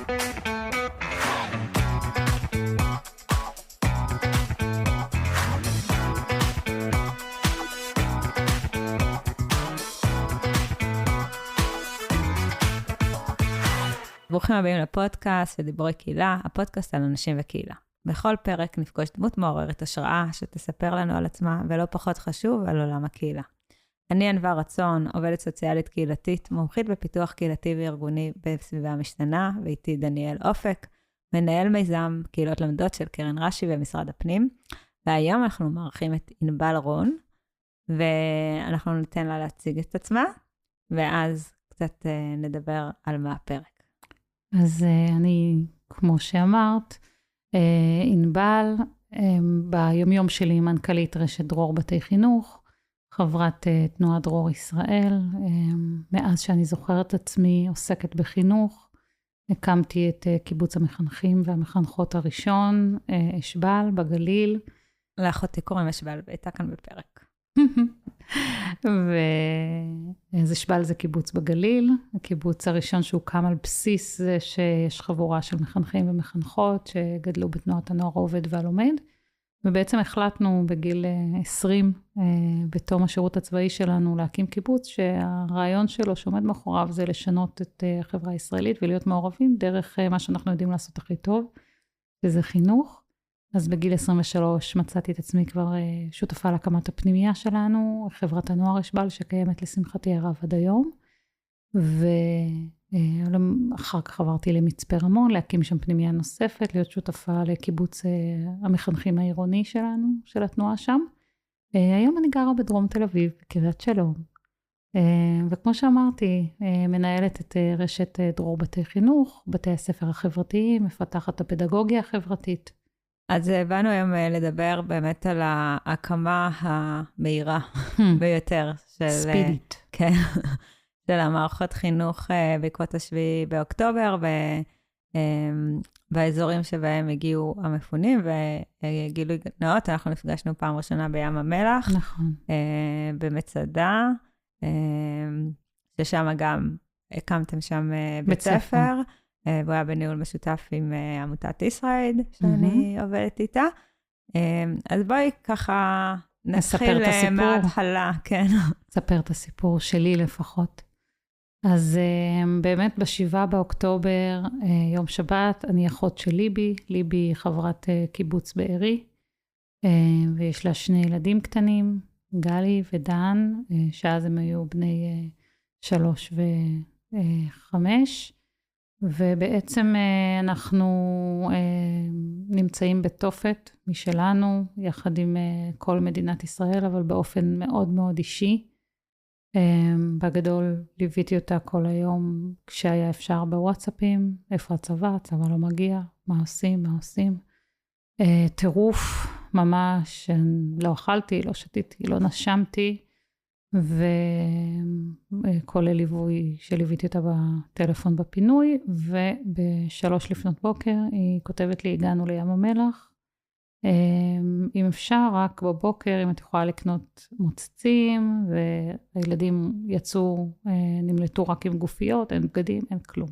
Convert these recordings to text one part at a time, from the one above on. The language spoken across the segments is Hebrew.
ברוכים הבאים לפודקאסט ודיבורי קהילה, הפודקאסט על אנשים וקהילה. בכל פרק נפגוש דמות מעוררת השראה שתספר לנו על עצמה, ולא פחות חשוב, על עולם הקהילה. אני ענווה רצון, עובדת סוציאלית קהילתית, מומחית בפיתוח קהילתי וארגוני בסביבה משתנה, ואיתי דניאל אופק, מנהל מיזם קהילות למדות של קרן רש"י במשרד הפנים, והיום אנחנו מארחים את ענבל רון, ואנחנו ניתן לה להציג את עצמה, ואז קצת נדבר על מה הפרק. אז אני, כמו שאמרת, ענבל, ביומיום שלי מנכ"לית רשת דרור בתי חינוך, חברת תנועת דרור ישראל, מאז שאני זוכרת עצמי עוסקת בחינוך, הקמתי את קיבוץ המחנכים והמחנכות הראשון, אשבל בגליל. לאחותי קוראים אשבל, הייתה כאן בפרק. אז אשבל זה קיבוץ בגליל, הקיבוץ הראשון שהוקם על בסיס זה שיש חבורה של מחנכים ומחנכות שגדלו בתנועת הנוער העובד והלומד, ובעצם החלטנו בגיל 20 בתום השירות הצבאי שלנו להקים קיבוץ שהרעיון שלו שעומד מאחוריו זה לשנות את החברה הישראלית ולהיות מעורבים דרך מה שאנחנו יודעים לעשות הכי טוב, וזה חינוך. אז בגיל 23 מצאתי את עצמי כבר שותפה להקמת הפנימייה שלנו, חברת הנוער אשבל שקיימת לשמחתי הרב עד היום, ואחר כך עברתי למצפה רמון, להקים שם פנימייה נוספת, להיות שותפה לקיבוץ המחנכים העירוני שלנו, של התנועה שם. היום אני גרה בדרום תל אביב, בקריית שלום, וכמו שאמרתי, מנהלת את רשת דרור בתי חינוך, בתי הספר החברתיים, מפתחת הפדגוגיה החברתית. אז באנו היום לדבר באמת על ההקמה המהירה ביותר. ספידית. כן, של המערכות חינוך בעקבות השביעי באוקטובר, באזורים שבהם הגיעו המפונים, וגילוי נאות, אנחנו נפגשנו פעם ראשונה בים המלח, נכון. במצדה, ששם גם הקמתם שם בית ספר, והוא היה בניהול משותף עם עמותת ישרייד, שאני עובדת איתה. אז בואי ככה נתחיל מההתחלה, כן. נספר את הסיפור שלי לפחות. אז באמת ב7 באוקטובר, יום שבת, אני אחות של ליבי. ליבי היא חברת קיבוץ בארי, ויש לה 2 ילדים קטנים, גלי ודן, שאז הם היו בני 3 ו5, ובעצם אנחנו נמצאים בתופת משלנו, יחד עם כל מדינת ישראל, אבל באופן מאוד מאוד אישי. בגדול ליוויתי אותה כל היום כשהיה אפשר בוואטסאפים, איפה הצבא, הצבא לא מגיע, מה עושים. טירוף ממש, לא אכלתי, לא שתיתי, לא נשמתי, וכל הליווי שליוויתי אותה בטלפון בפינוי, וב3 לפנות בוקר היא כותבת לי, הגענו לים המלח, אם אפשר רק בבוקר, אם את יכולה לקנות מוצצים, והילדים יצאו, נמלטו רק עם גופיות, אין בגדים, אין כלום.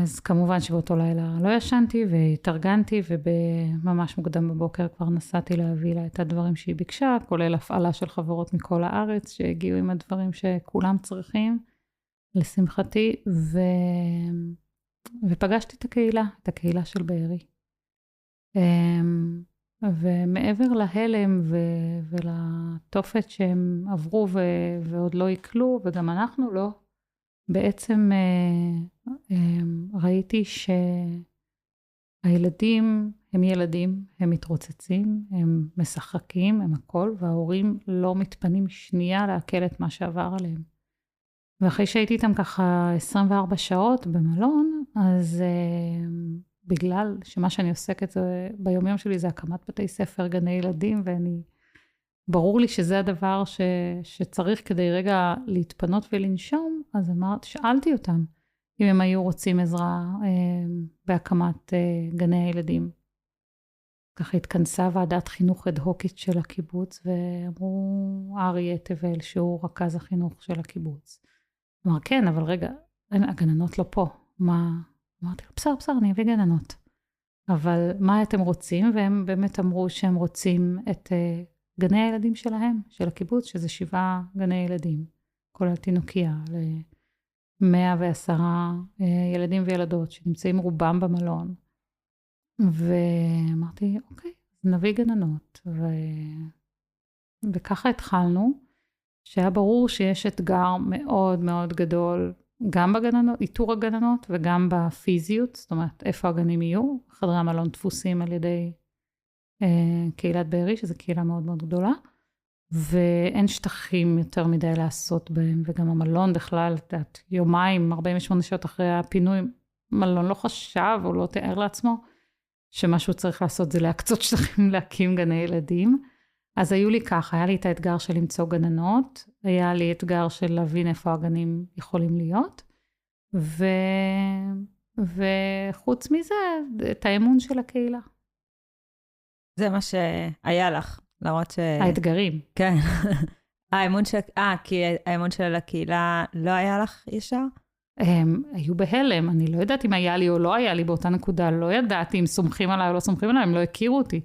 אז כמובן שבאותו לילה לא ישנתי והתארגנתי, ובממש מוקדם בבוקר כבר נסעתי להביא לה את הדברים שהיא ביקשה, כולל הפעלה של חברות מכל הארץ שהגיעו עם הדברים שכולם צריכים, לשמחתי, ופגשתי את הקהילה של בארי. ומעבר להלם ולתופת שהם עברו ועוד לא יקלו, וגם אנחנו לא, בעצם ראיתי שהילדים הם ילדים, הם מתרוצצים, הם משחקים, הם הכל, וההורים לא מתפנים שנייה להקל את מה שעבר עליהם. ואחרי שהייתי איתם ככה 24 שעות במלון, אז בגלל שמה שאני עוסקת ביומיום שלי זה הקמת בתי ספר, גני ילדים, ברור לי שזה הדבר שצריך כדי רגע להתפנות ולנשום, אז שאלתי אותם אם הם היו רוצים עזרה בהקמת גני הילדים. ככה התכנסה ועדת חינוך אד-הוקית של הקיבוץ, ואמרו אריה תבל שהוא רכז החינוך של הקיבוץ. אמר כן, אבל רגע, הגננות לא פה, אמרתי לו, בסדר, אני אביא גננות. אבל מה אתם רוצים? והם באמת אמרו שהם רוצים את גני הילדים שלהם, של הקיבוץ, שזה 7 גני ילדים, כולל תינוקיה, ל110 ילדים וילדות, שנמצאים רובם במלון. ואמרתי, אוקיי, נביא גננות. וככה התחלנו, שהיה ברור שיש אתגר מאוד מאוד גדול, גם בגננות, איתור הגננות, וגם בפיזיות, זאת אומרת, איפה הגנים יהיו. חדרי המלון דפוסים על ידי קהילת בארי, שזו קהילה מאוד מאוד גדולה, ואין שטחים יותר מדי לעשות בהם, וגם המלון בכלל, את יומיים, 48 שעות אחרי הפינוי, מלון לא חשב או לא תיאר לעצמו, שמשהו צריך לעשות זה להקצות שטחים להקים גני ילדים. אז היו לי ככה, היה לי את האתגר של למצוא גננות, היה לי אתגר של להבין איפה הגנים יכולים להיות, וחוץ מזה, את האמון של הקהילה. זה מה שהיה לך, למרות האתגרים. כן. כי האמון של הקהילה לא היה לך ישר? הם היו בהלם, אני לא יודעת אם היה לי או לא היה לי באותה נקודה, לא ידעתי אם סומכים עליי או לא סומכים עליי, הם לא הכירו אותי.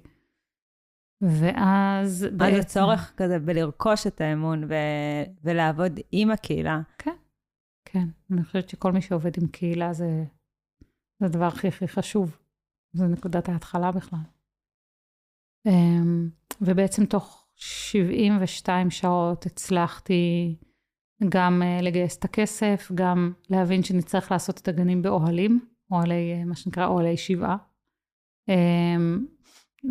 ואז בעצם... אז הצורך כזה בלרכוש את האמון ולעבוד עם הקהילה. כן, כן. אני חושבת שכל מי שעובד עם קהילה זה הדבר הכי חשוב. זה נקודת ההתחלה בכלל. ובעצם תוך 72 שעות הצלחתי גם לגייס את הכסף, גם להבין שנצטרך לעשות את הגנים באוהלים, מה שנקרא אוהלי 7.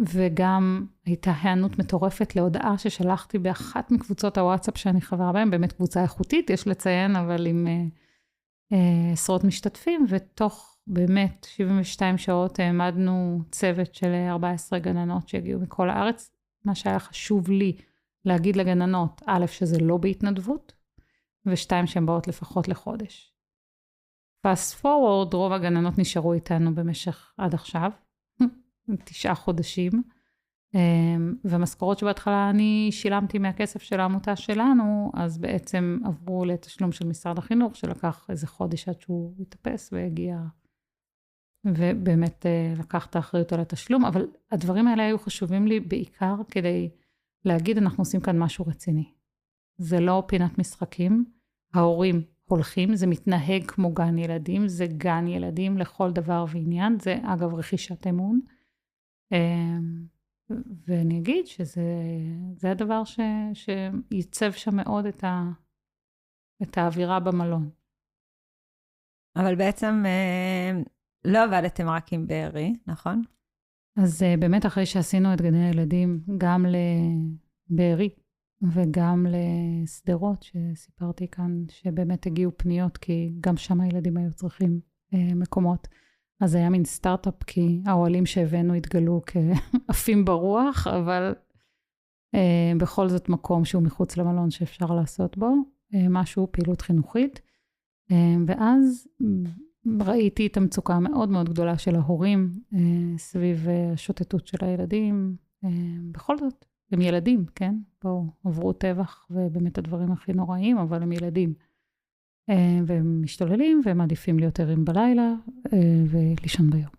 וגם הייתה הענות מטורפת להודעה ששלחתי באחת מקבוצות הוואטסאפ שאני חברה בהם, באמת קבוצה איכותית, יש לציין, אבל עם עשרות משתתפים, ותוך באמת 72 שעות העמדנו צוות של 14 גננות שהגיעו מכל הארץ. מה שהיה חשוב לי להגיד לגננות, א', שזה לא בהתנדבות, ו2, שהן באות לפחות לחודש. fast forward, רוב הגננות נשארו איתנו במשך עד עכשיו, 9 חודשים, ומשכורות שבהתחלה אני שילמתי מהכסף של העמותה שלנו, אז בעצם עברו לתשלום של משרד החינוך, שלקח איזה חודש עד שהוא התאפס והגיע, ובאמת לקח את האחריות על התשלום, אבל הדברים האלה היו חשובים לי בעיקר כדי להגיד, אנחנו עושים כאן משהו רציני. זה לא פינת משחקים, ההורים הולכים, זה מתנהג כמו גן ילדים, זה גן ילדים לכל דבר ועניין, זה אגב רכישת אמון, ואני אגיד שזה הדבר שייצב שם מאוד את האווירה במלון. אבל בעצם לא עבדתם רק עם בארי, נכון? אז באמת אחרי שעשינו את גני הילדים, גם לבארי וגם לסדרות שסיפרתי כאן, שבאמת הגיעו פניות, כי גם שם הילדים היו צריכים מקומות. אז היה מין סטארט-אפ, כי האוהלים שהבאנו התגלו כאפים ברוח, אבל בכל זאת מקום שהוא מחוץ למלון שאפשר לעשות בו, משהו פעילות חינוכית. ואז ראיתי את המצוקה המאוד מאוד גדולה של ההורים, סביב השוטטות של הילדים. בכל זאת, הם ילדים, כן? פה עברו טבח, ובאמת הדברים הכי נוראים, אבל הם ילדים. והם משתוללים, והם מעדיפים להיות ערים בלילה, ולישון ביום.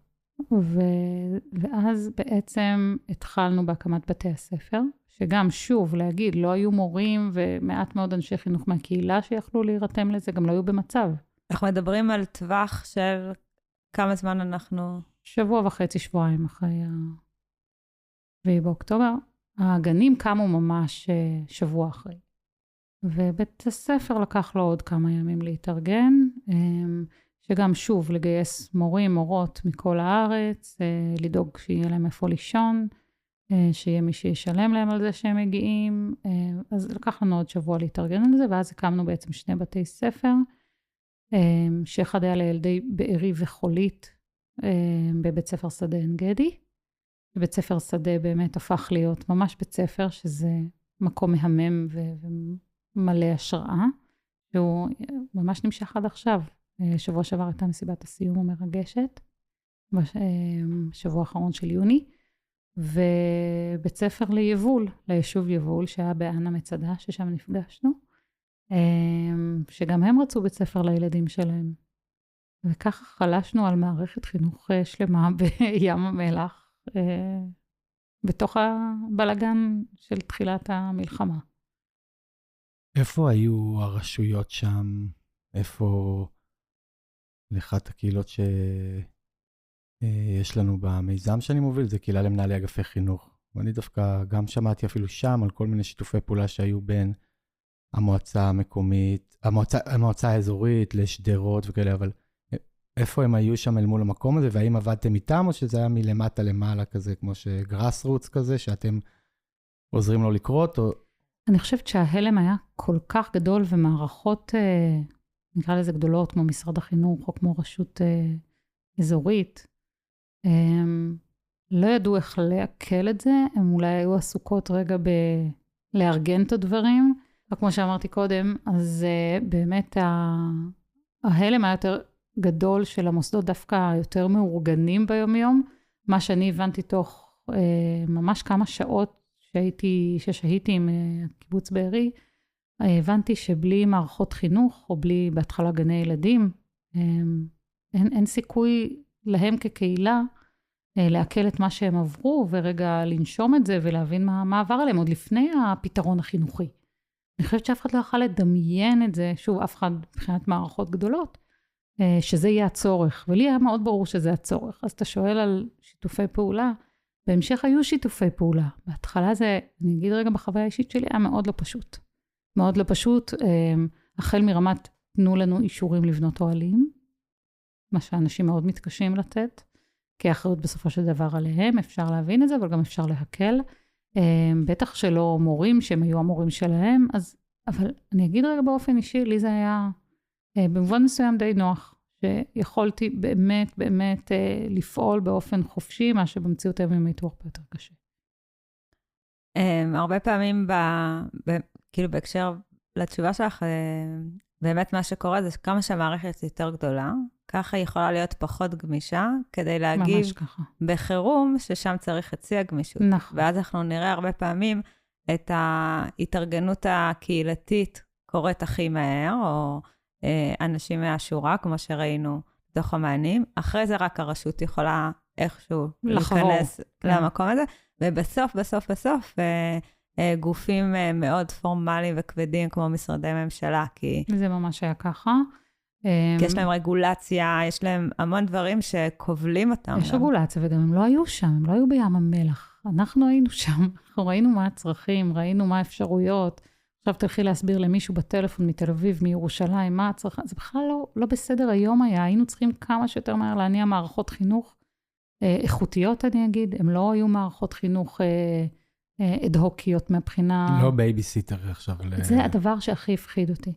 ואז בעצם התחלנו בהקמת בתי הספר, שגם שוב להגיד, לא היו מורים, ומעט מאוד אנשי חינוך מהקהילה שיכלו להירתם לזה, גם לא היו במצב. אנחנו מדברים על טווח של כמה זמן אנחנו... 1.5 שבועיים אחרי ה-7 באוקטובר. הגנים קמו ממש שבוע אחרי. ובית הספר לקח לו עוד כמה ימים להתארגן, שגם שוב לגייס מורים, מורות מכל הארץ, לדאוג שיהיה להם איפה לישון, שיהיה מי שישלם להם על זה שהם מגיעים. אז לקח לנו עוד שבוע להתארגן על זה, ואז הקמנו בעצם 2 בתי ספר, שאחד היה לילדי בארי וחולית, בבית ספר שדה עין גדי. בבית ספר שדה באמת הפך להיות ממש בית ספר, שזה מקום מהמם ומלא השראה, שהוא ממש נמשך עד עכשיו. שבוע שעבר הייתה מסיבת הסיום המרגשת, בשבוע האחרון של יוני, ובית ספר ליבול, ליישוב יבול, שהיה בענה מצדה, ששם נפגשנו, שגם הם רצו בית ספר לילדים שלהם. וככה חלשנו על מערכת חינוך שלמה בים המלח, בתוך הבלגן של תחילת המלחמה. איפה היו הרשויות שם? איפה לאחת הקהילות שיש לנו במיזם שאני מוביל? זה קהילה למנהלי אגפי חינוך. ואני דווקא גם שמעתי אפילו שם על כל מיני שיתופי פעולה שהיו בין המועצה המקומית, המועצה האזורית לשדרות וכאלה, אבל איפה הם היו שם אל מול המקום הזה, והאם עבדתם איתם, או שזה היה מלמטה למעלה כזה, כמו שגראס רוץ כזה, שאתם עוזרים לו לקרות, או... אני חושבת שההלם היה כל כך גדול, ומערכות, נקרא לזה גדולות, כמו משרד החינוך, או כמו רשות אזורית, לא ידעו איך להקל את זה, הם אולי היו עסוקות רגע לארגן את הדברים, וכמו שאמרתי קודם, אז באמת ההלם היה יותר גדול של המוסדות, דווקא יותר מאורגנים ביום-יום, מה שאני הבנתי תוך ממש כמה שעות ששהיתי עם קיבוץ בארי, הבנתי שבלי מערכות חינוך, או בלי בהתחלה גני ילדים, אין סיכוי להם כקהילה, להקל את מה שהם עברו, ורגע לנשום את זה, ולהבין מה עבר עליהם, עוד לפני הפתרון החינוכי. אני חושבת שאף אחד לא יכול לדמיין את זה, שוב, אף אחד מבחינת מערכות גדולות, שזה יהיה הצורך, ולי היה מאוד ברור שזה הצורך. אז אתה שואל על שיתופי פעולה, בהמשך היו שיתופי פעולה. בהתחלה זה, אני אגיד רגע בחוויה האישית שלי, היה מאוד לא פשוט. מאוד לא פשוט, החל מרמת, תנו לנו אישורים לבנות אוהלים, מה שאנשים מאוד מתקשים לתת, כי האחריות בסופו של דבר עליהם, אפשר להבין את זה, אבל גם אפשר להקל. בטח שלא מורים, שהם היו המורים שלהם, אבל אני אגיד רגע באופן אישי, לי זה היה במובן מסוים די נוח, שיכולתי באמת לפעול באופן חופשי, מה שבמציאות היומיומית הוא הרבה יותר קשה. הרבה פעמים, כאילו בהקשר לתשובה שלך, באמת מה שקורה זה כמה שהמערכת יותר גדולה, ככה היא יכולה להיות פחות גמישה, כדי להגיב בחירום, ששם צריך חצי הגמישות. נכון. ואז אנחנו נראה הרבה פעמים את ההתארגנות הקהילתית קורית הכי מהר, או אנשים מהשורה, כמו שראינו בתוך המענים. אחרי זה רק הרשות יכולה איכשהו להיכנס למקום הזה, ובסוף, גופים מאוד פורמליים וכבדים, כמו משרדי ממשלה, כי... זה ממש היה ככה. כי יש להם רגולציה, יש להם המון דברים שכובלים אותם. יש רגולציה, וגם הם לא היו שם, הם לא היו בים המלח. אנחנו היינו שם, אנחנו ראינו מה הצרכים, ראינו מה האפשרויות. עכשיו תלכי להסביר למישהו בטלפון מתל אביב, מירושלים, מה הצרכים. זה בכלל לא בסדר היום היה, היינו צריכים כמה שיותר מהר להניע מערכות חינוך איכותיות, אני אגיד. הם לא היו מערכות חינוך אד-הוקיות מהבחינה... לא בייביסיטר עכשיו. זה הדבר שהכי הפחיד אותי.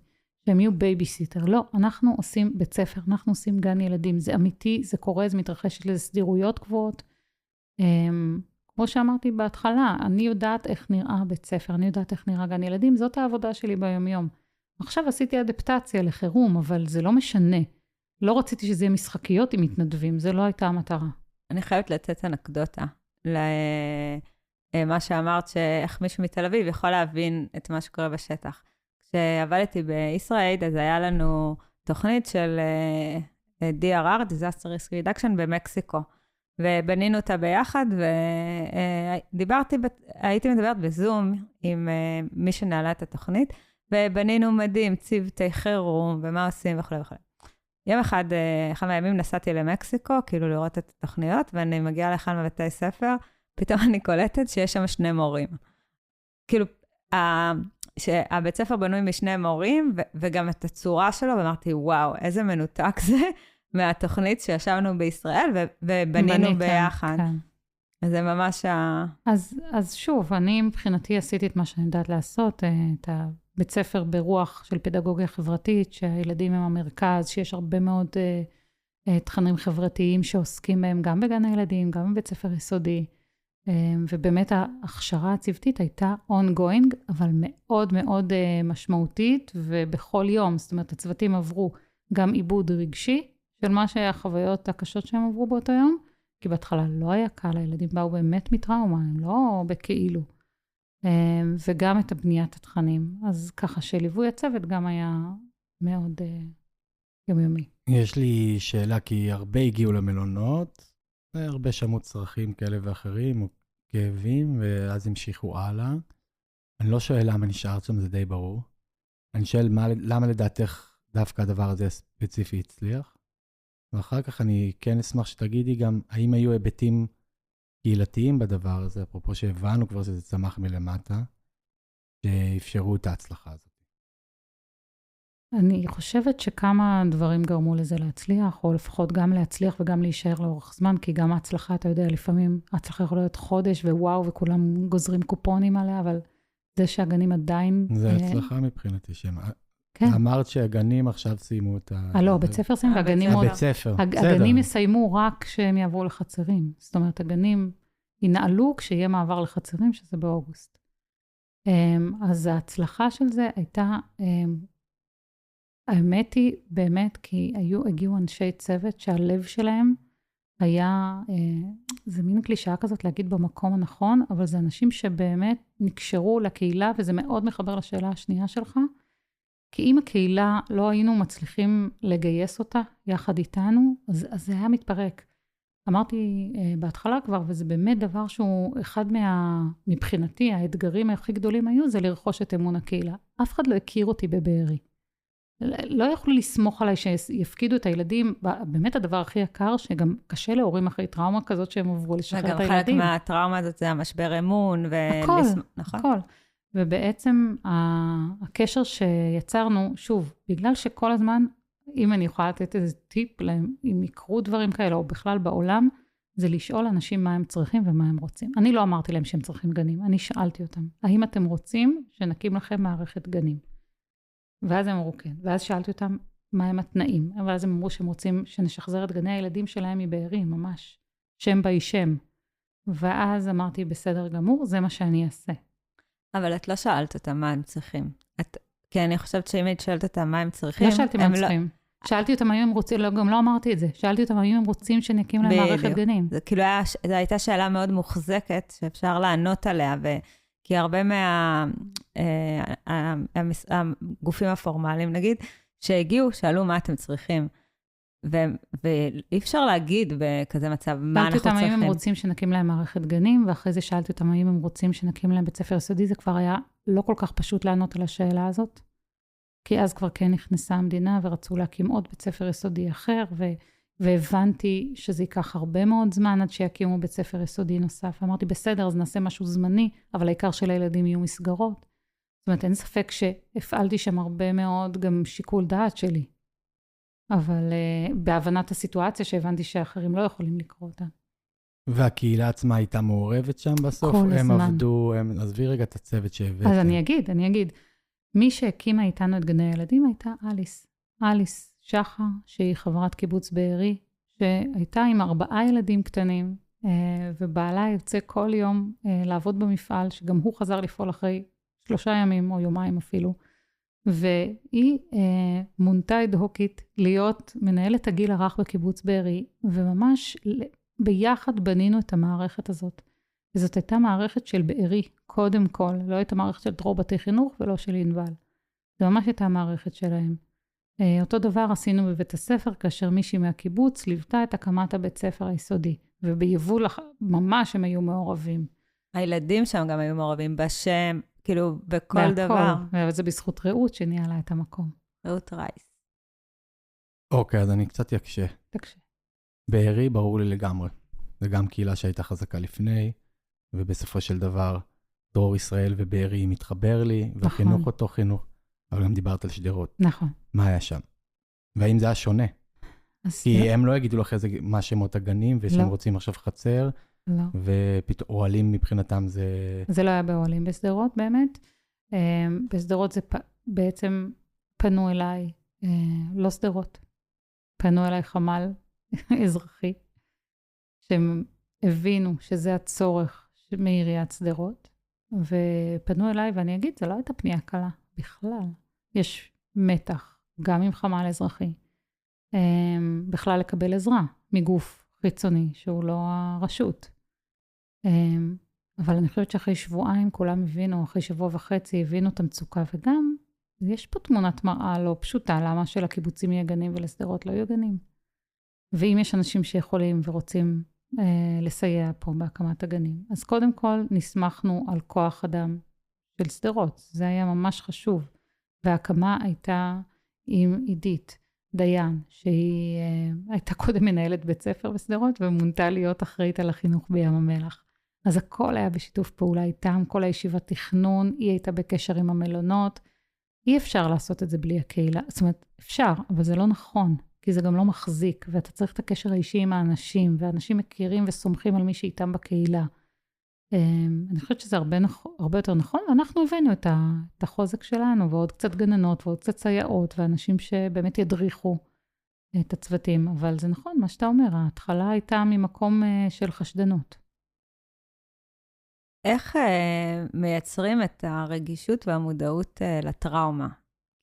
שהם יהיו בייביסיטר. לא, אנחנו עושים בית ספר, אנחנו עושים גן ילדים. זה אמיתי, זה קורה, זה מתרחש לזה סדירויות קבועות. כמו שאמרתי בהתחלה, אני יודעת איך נראה בית ספר, אני יודעת איך נראה גן ילדים, זאת העבודה שלי ביום-יום. עכשיו עשיתי אדפטציה לחירום, אבל זה לא משנה. לא רציתי שזה יהיה משחקיות עם מתנדבים, זה לא הייתה המטרה. אני חייבת לתת אנקדוטה למה שאמרת, שאיך מישהו מתל אביב יכול להבין את מה שקורה בשטח. כשעבדתי בישראל, אז היה לנו תוכנית של DRR, Disaster Risk Reduction במקסיקו. ובנינו אותה ביחד, והייתי מדברת בזום עם מי שנעלה את התוכנית, ובנינו מדהים, צוותי חירום, ומה עושים וכו' וכו'. יום אחד מהימים נסעתי למקסיקו, כאילו לראות את התוכניות, ואני מגיעה לכאן בבתי ספר, פתאום אני קולטת שיש שם 2 מורים. כאילו, שהבית ספר בנוי מ2 מורים, וגם את הצורה שלו, ואמרתי, וואו, איזה מנותק זה, מהתוכנית שישבנו בישראל, ובנינו ביחד. כן. אז זה ממש אז שוב, אני מבחינתי עשיתי את מה שאני יודעת לעשות, את הבית ספר ברוח של פדגוגיה חברתית, שהילדים הם המרכז, שיש הרבה מאוד תכנים חברתיים שעוסקים בהם, גם בגן הילדים, גם בבית ספר יסודי, ובאמת ההכשרה הצוותית הייתה ongoing, אבל מאוד מאוד משמעותית, ובכל יום, זאת אומרת, הצוותים עברו גם עיבוד רגשי, של מה שהחוויות הקשות שהם עברו באותו יום, כי בהתחלה לא היה קל, הילדים באו באמת מטראומה, הם לא בכאילו, וגם את הבניית התכנים. אז ככה שליווי הצוות גם היה מאוד יומיומי. יש לי שאלה, כי הרבה הגיעו למלונות, והרבה שמעו צרכים כאלה ואחרים, או כאבים, ואז המשיכו הלאה. אני לא שואל למה נשארת שם, זה די ברור. אני שואל למה לדעתך דווקא הדבר הזה ספציפי הצליח? ואחר כך אני כן אשמח שתגידי גם, האם היו היבטים קהילתיים בדבר הזה, אפרופו שהבנו כבר שזה צמח מלמטה, שאפשרו את ההצלחה הזאת. אני חושבת שכמה דברים גרמו לזה להצליח, או לפחות גם להצליח וגם להישאר לאורך זמן, כי גם ההצלחה, אתה יודע, לפעמים ההצלחה יכולה להיות חודש, ווואו, וכולם גוזרים קופונים עליה, אבל זה שהגנים עדיין... זה הצלחה מבחינתי, כן. אמרת שהגנים עכשיו סיימו את ה... לא, בית ספר סיימו, והגנים עוד... בית ספר, הגנים יסיימו רק כשהם יעברו לחצרים. זאת אומרת, הגנים ינעלו כשיהיה מעבר לחצרים, שזה באוגוסט. אז ההצלחה של זה הייתה... האמת היא באמת, כי הגיעו אנשי צוות שהלב שלהם היה, זה מין קלישאה כזאת להגיד במקום הנכון, אבל זה אנשים שבאמת נקשרו לקהילה, וזה מאוד מחבר לשאלה השנייה שלך, כי אם הקהילה לא היינו מצליחים לגייס אותה יחד איתנו, אז זה היה מתפרק. אמרתי בהתחלה כבר, וזה באמת דבר שהוא אחד מבחינתי, האתגרים הכי גדולים היו, זה לרכוש את אמון הקהילה. אף אחד לא הכיר אותי בבארי. לא יכולו לסמוך עליי שיפקידו את הילדים, באמת הדבר הכי יקר, שגם קשה להורים אחרי טראומה כזאת שהם עברו לשחרר את הילדים. וגם חלק מהטראומה הזאת זה המשבר אמון. הכל, נכון? הכל. ובעצם הקשר שיצרנו, שוב, בגלל שכל הזמן, אם אני יכולה לתת איזה טיפ להם, אם יקרו דברים כאלה, או בכלל בעולם, זה לשאול אנשים מה הם צריכים ומה הם רוצים. אני לא אמרתי להם שהם צריכים גנים, אני שאלתי אותם, האם אתם רוצים שנקים לכם מערכת גנים? ואז הם אמרו כן, ואז שאלתי אותם מה הם התנאים, ואז הם אמרו שהם רוצים שנשחזר את גני הילדים שלהם מבארי, ממש, שם בי שם. ואז אמרתי, בסדר גמור, זה מה שאני אעשה. אבל את לא שאלת אותם מה הם צריכים. כי אני חושבת שאם היית שואלת אותם מה הם צריכים... לא שאלתי מה הם צריכים. שאלתי אותם האם הם רוצים, גם לא אמרתי את זה, שאלתי אותם האם הם רוצים שנקים להם מערכת גנים. זה כאילו זו הייתה שאלה מאוד מוחזקת, שאפשר לענות עליה, כי הרבה מהגופים הפורמליים, נגיד, שהגיעו, שאלו מה אתם צריכים. ואי אפשר להגיד בכזה מצב מה אנחנו צריכים. שאלתי אותם האם הם רוצים שנקים להם מערכת גנים, ואחרי זה שאלתי אותם האם הם רוצים שנקים להם בית ספר יסודי, זה כבר היה לא כל כך פשוט לענות על השאלה הזאת. כי אז כבר כן נכנסה המדינה, ורצו להקים עוד בית ספר יסודי אחר, והבנתי שזה ייקח הרבה מאוד זמן עד שיקימו בית ספר יסודי נוסף. אמרתי, בסדר, אז נעשה משהו זמני, אבל העיקר של הילדים יהיו מסגרות. זאת אומרת, אין ספק שהפעלתי שם הרבה מאוד גם שיקול דעת שלי. אבל בהבנת הסיטואציה שהבנתי שאחרים לא יכולים לקרוא אותה. והקהילה עצמה הייתה מעורבת שם בסוף? כל הזמן. הם עבדו, עזבי רגע את הצוות שהבאת. אז אני אגיד. מי שהקימה איתנו את גני הילדים הייתה אליס שחר, שהיא חברת קיבוץ בארי, שהייתה עם 4 ילדים קטנים, ובעלה יוצא כל יום לעבוד במפעל, שגם הוא חזר לפעול אחרי 3 ימים או יומיים אפילו, והיא מונתה אד-הוקית להיות מנהלת הגיל הרך בקיבוץ בארי, וממש ביחד בנינו את המערכת הזאת. וזאת הייתה מערכת של בארי, קודם כל, לא הייתה מערכת של דרור בתי חינוך ולא של ענבל. זה ממש הייתה המערכת שלהם. אותו דבר עשינו בבית הספר, כאשר מישהי מהקיבוץ ליוותה את הקמת הבית ספר היסודי, וביבול ממש הם היו מעורבים. הילדים שם גם היו מעורבים בשם, כאילו בכל דבר. וזה בזכות רעות שניהלה את המקום. רעות רייס. אוקיי, אז אני קצת יקשה. תקשה. בארי ברור לי לגמרי. זה גם קהילה שהייתה חזקה לפני, ובסופו של דבר דרור ישראל ובארי מתחבר לי, וחינוך אותו חינוך. אבל גם דיברת על שדרות. נכון. מה היה שם? והאם זה היה שונה? כי הם לא יגידו לך איזה מה שמות הגנים, ושהם רוצים עכשיו חצר, לא. ופתאום אוהלים מבחינתם זה... זה לא היה באוהלים בסדרות באמת. בסדרות זה בעצם פנו אליי, לא סדרות, פנו אליי חמ"ל אזרחי, שהם הבינו שזה הצורך מעיריית סדרות, ופנו אליי, ואני אגיד, זה לא הייתה פנייה קלה בכלל. יש מתח, גם עם חמ"ל אזרחי, בכלל לקבל עזרה מגוף חיצוני, שהוא לא הרשות. אבל אני חושבת שאחרי שבועיים כולם הבינו, אחרי שבוע וחצי הבינו את המצוקה, וגם יש פה תמונת מראה לא פשוטה, למה שלקיבוצים יהיה גנים ולסדרות לא יהיו גנים. ואם יש אנשים שיכולים ורוצים לסייע פה בהקמת הגנים, אז קודם כל נסמכנו על כוח אדם של סדרות, זה היה ממש חשוב. וההקמה הייתה עם עידית דיין, שהיא הייתה קודם מנהלת בית ספר בסדרות, ומונתה להיות אחראית על החינוך בים המלח. אז הכל היה בשיתוף פעולה איתם, כל הישיבת תכנון, היא הייתה בקשר עם המלונות, אי אפשר לעשות את זה בלי הקהילה, זאת אומרת, אפשר, אבל זה לא נכון, כי זה גם לא מחזיק, ואתה צריך את הקשר האישי עם האנשים, ואנשים מכירים וסומכים על מי שאיתם בקהילה. אני חושבת שזה הרבה יותר נכון, ואנחנו הבאנו את החוזק שלנו, ועוד קצת גננות, ועוד קצת סייעות, ואנשים שבאמת ידריכו את הצוותים, אבל זה נכון, מה שאתה אומר, ההתחלה הייתה ממקום של חשדנות. איך מייצרים את הרגישות והמודעות לטראומה?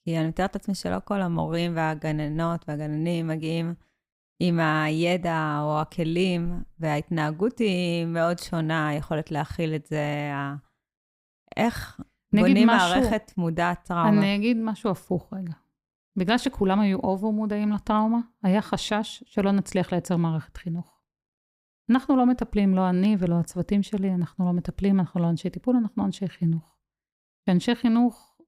כי אני מתארת לעצמי שלא כל המורים והגננות והגננים מגיעים עם הידע או הכלים, וההתנהגות היא מאוד שונה, היכולת להכיל את זה. איך בונים מערכת מודעת טראומה? אני אגיד משהו הפוך רגע. בגלל שכולם היו אובר מודעים לטראומה, היה חשש שלא נצליח לייצר מערכת חינוך. אנחנו לא מטפלים, לא אני ולא הצוותים שלי, אנחנו לא מטפלים, אנחנו לא אנשי טיפול, אנחנו אנשי חינוך. כשאנשי חינוך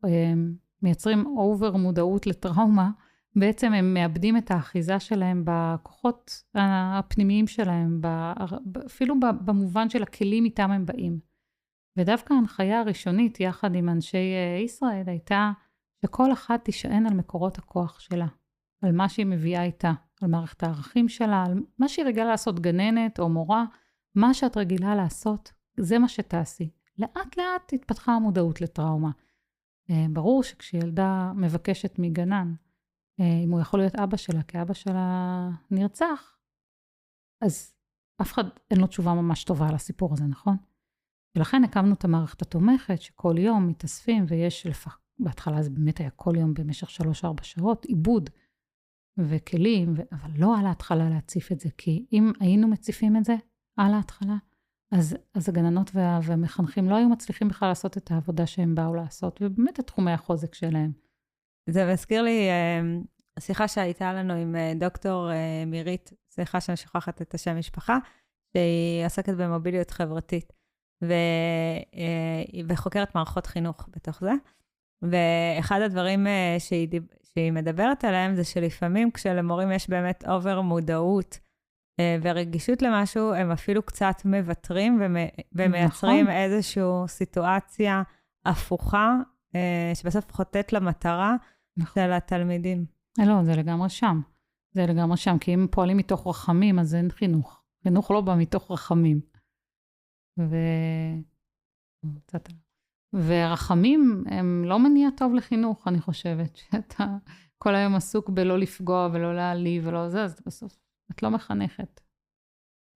מייצרים אובר מודעות לטראומה, בעצם הם מאבדים את האחיזה שלהם בכוחות הפנימיים שלהם, אפילו במובן של הכלים איתם הם באים. ודווקא ההנחיה הראשונית, יחד עם אנשי ישראל, הייתה שכל אחת תישען על מקורות הכוח שלה, על מה שהיא מביאה איתה, על מערכת הערכים שלה, על מה שהיא רגילה לעשות גננת או מורה, מה שאת רגילה לעשות, זה מה שתעשי. לאט לאט התפתחה המודעות לטראומה. ברור שכשילדה מבקשת מגנן, אם הוא יכול להיות אבא שלה, כי אבא שלה נרצח, אז אף אחד אין לו תשובה ממש טובה על הסיפור הזה, נכון? ולכן הקמנו את המערכת התומכת, שכל יום מתאספים, ויש בהתחלה זה באמת היה כל יום במשך 3-4 שעות, עיבוד וכלים, אבל לא על ההתחלה להציף את זה, כי אם היינו מציפים את זה על ההתחלה, אז הגננות והמחנכים לא היו מצליחים בכלל לעשות את העבודה שהם באו לעשות, ובאמת התחומי החוזק שלהם. זה מזכיר לי, השיחה שהייתה לנו עם דוקטור מירית, סליחה שאני שוכחת את השם משפחה, שהיא עסקת במוביליות חברתית, וחוקרת מערכות חינוך בתוך זה. ואחד הדברים שהיא מדברת עליהם, זה שלפעמים כשלמורים יש באמת אובר מודעות ורגישות למשהו, הם אפילו קצת מבטרים ומייצרים נכון. איזושהי סיטואציה הפוכה, שבסוף חוטאת למטרה נכון. של התלמידים. לא, זה לגמרי שם. זה לגמרי שם, כי אם פועלים מתוך רחמים, אז אין חינוך. חינוך לא בא מתוך רחמים. ורחמים הם לא מניע טוב לחינוך, אני חושבת, שאתה כל היום עסוק בלא לפגוע ולא להעליב ולא זה, אז בסוף את לא מחנכת.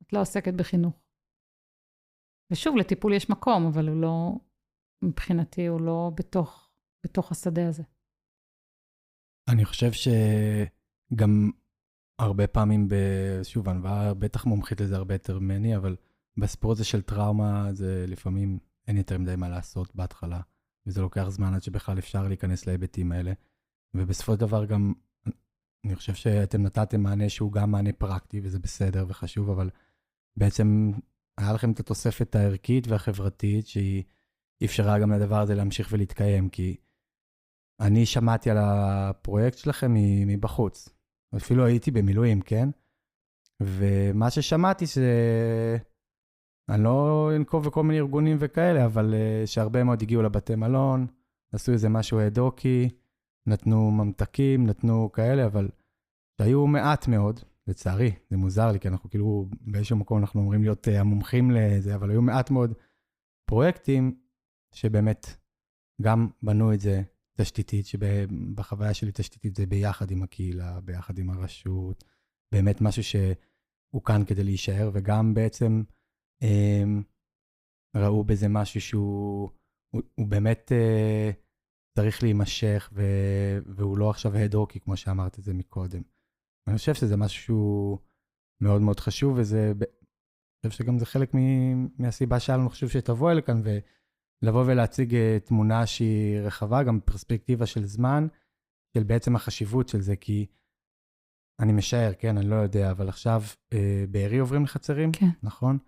את לא עוסקת בחינוך. ושוב, לטיפול יש מקום, אבל הוא לא, מבחינתי, הוא לא בתוך השדה הזה. אני חושב שגם הרבה פעמים, שוב, ענווה בטח מומחית לזה הרבה יותר ממני, אבל בספורט הזה של טראומה, זה לפעמים אין יותר מדי מה לעשות בהתחלה, וזה לוקח זמן עד שבכלל אפשר להיכנס להיבטים האלה. ובסופו של דבר גם, אני חושב שאתם נתתם מענה שהוא גם מענה פרקטי, וזה בסדר וחשוב, אבל בעצם היה לכם את התוספת הערכית והחברתית, שהיא אפשרה גם לדבר הזה להמשיך ולהתקיים, כי אני שמעתי על הפרויקט שלכם מבחוץ. אפילו הייתי במילואים, כן? ומה ששמעתי אני לא אנקוב בכל מיני ארגונים וכאלה, אבל שהרבה מאוד הגיעו לבתי מלון, עשו איזה משהו אדוקי, נתנו ממתקים, נתנו כאלה, אבל שהיו מעט מאוד, לצערי, זה מוזר לי, כי אנחנו כאילו באיזשהו מקום אנחנו אומרים להיות המומחים לזה, אבל היו מעט מאוד פרויקטים שבאמת גם בנו את זה תשתיתית, שבחוויה שלי תשתיתית זה ביחד עם הקהילה, ביחד עם הרשות, באמת משהו שהוא כאן כדי להישאר, וגם בעצם ראו בזה משהו שהוא באמת צריך להימשך, והוא לא עכשיו הדוקי, כמו שאמרת את זה מקודם. אני חושב שזה משהו שהוא מאוד מאוד חשוב, אני חושב שגם זה חלק מהסיבה שלנו, חשוב שתבוא אל כאן לבוא ולהציג תמונה שהיא רחבה, גם פרספקטיבה של זמן, של בעצם החשיבות של זה, כי אני משער, כן, אני לא יודע, אבל עכשיו בארי עוברים לחצרים, כן. נכון?